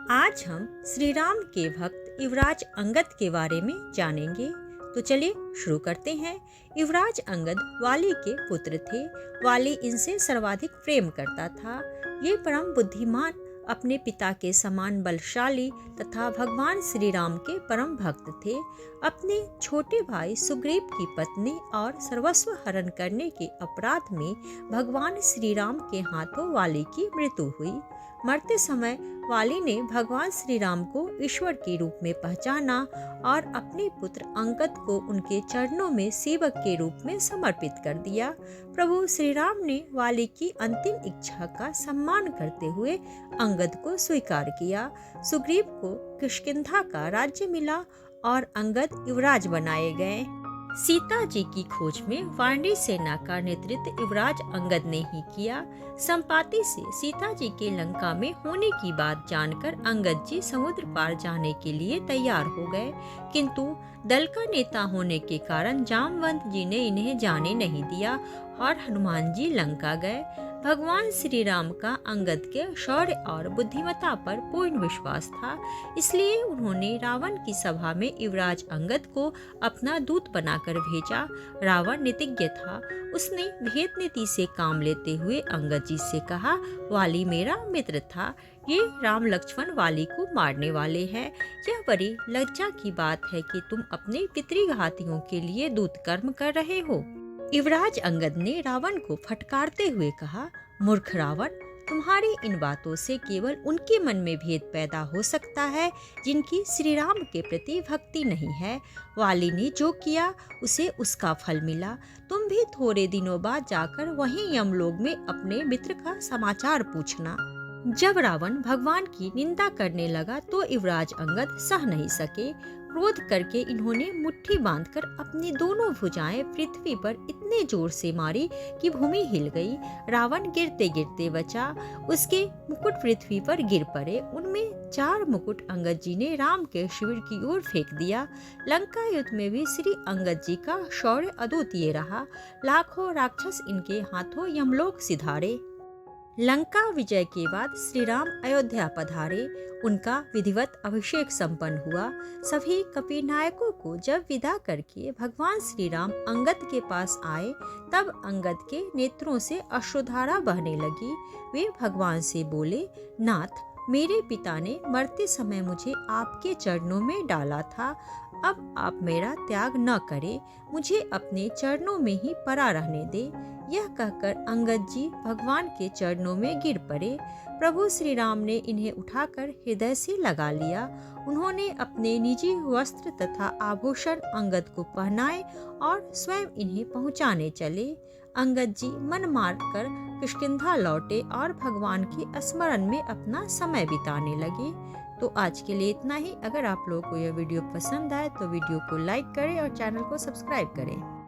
आज हम श्री राम के भक्त युवराज अंगद के बारे में जानेंगे। तो चलिए शुरू करते हैं। युवराज अंगद वाली के पुत्र थे। वाली इनसे सर्वाधिक प्रेम करता था। ये परम बुद्धिमान, अपने पिता के समान बलशाली तथा भगवान श्री राम के परम भक्त थे। अपने छोटे भाई सुग्रीव की पत्नी और सर्वस्व हरण करने के अपराध में भगवान श्री राम के हाथों वाली की मृत्यु हुई। मरते समय वाली ने भगवान श्री राम को ईश्वर के रूप में पहचाना और अपने पुत्र अंगद को उनके चरणों में सेवक के रूप में समर्पित कर दिया। प्रभु श्री राम ने वाली की अंतिम इच्छा का सम्मान करते हुए अंगद को स्वीकार किया। सुग्रीव को किष्किंधा का राज्य मिला और अंगद युवराज बनाए गए। सीता जी की खोज में वानरी सेना का नेतृत्व युवराज अंगद ने ही किया। संपाति से सीता जी के लंका में होने की बात जानकर अंगद जी समुद्र पार जाने के लिए तैयार हो गए, किंतु दल का नेता होने के कारण जामवंत जी ने इन्हें जाने नहीं दिया और हनुमान जी लंका गए। भगवान श्री राम का अंगद के शौर्य और बुद्धिमत्ता पर पूर्ण विश्वास था, इसलिए उन्होंने रावण की सभा में युवराज अंगद को अपना दूत बनाकर भेजा। रावण नीतिज्ञ था। उसने भेद नीति से काम लेते हुए अंगद जी से कहा, वाली मेरा मित्र था। ये राम लक्ष्मण वाली को मारने वाले हैं। यह बड़ी लज्जा की बात है कि तुम अपने पितृघातियों के लिए दूत कर्म कर रहे हो। युवराज अंगद ने रावण को फटकारते हुए कहा, मूर्ख रावण, तुम्हारी इन बातों से केवल उनके मन में भेद पैदा हो सकता है जिनकी श्री राम के प्रति भक्ति नहीं है। वाली ने जो किया उसे उसका फल मिला। तुम भी थोड़े दिनों बाद जाकर वहीं यमलोक में अपने मित्र का समाचार पूछना। जब रावण भगवान की निंदा करने लगा तो युवराज अंगद सह नहीं सके। क्रोध करके इन्होंने मुट्ठी बांधकर अपनी दोनों भुजाएं पृथ्वी पर इतने जोर से मारी कि भूमि हिल गई। रावण गिरते गिरते बचा। उसके मुकुट पृथ्वी पर गिर पड़े। उनमें 4 मुकुट अंगद जी ने राम के शिविर की ओर फेंक दिया। लंका युद्ध में भी श्री अंगद जी का शौर्य अद्वितीय रहा। लाखों राक्षस इनके हाथों यमलोक सिधारे। लंका विजय के बाद श्री राम अयोध्या पधारे। उनका विधिवत अभिषेक संपन्न हुआ। सभी कपिनायकों को जब विदा करके भगवान श्री राम अंगद के पास आए, तब अंगद के नेत्रों से अश्रुधारा बहने लगी। वे भगवान से बोले, नाथ, मेरे पिता ने मरते समय मुझे आपके चरणों में डाला था। अब आप मेरा त्याग न करें, मुझे अपने चरणों में ही पड़ा रहने दे। यह कहकर अंगद जी भगवान के चरणों में गिर पड़े। प्रभु श्री राम ने इन्हें उठाकर हृदय से लगा लिया। उन्होंने अपने निजी वस्त्र तथा आभूषण अंगद को पहनाए और स्वयं इन्हें पहुंचाने चले। अंगद जी मन मार कर किष्किंधा लौटे और भगवान के स्मरण में अपना समय बिताने लगे। तो आज के लिए इतना ही। अगर आप लोगों को यह वीडियो पसंद आए तो वीडियो को लाइक करें और चैनल को सब्सक्राइब करें।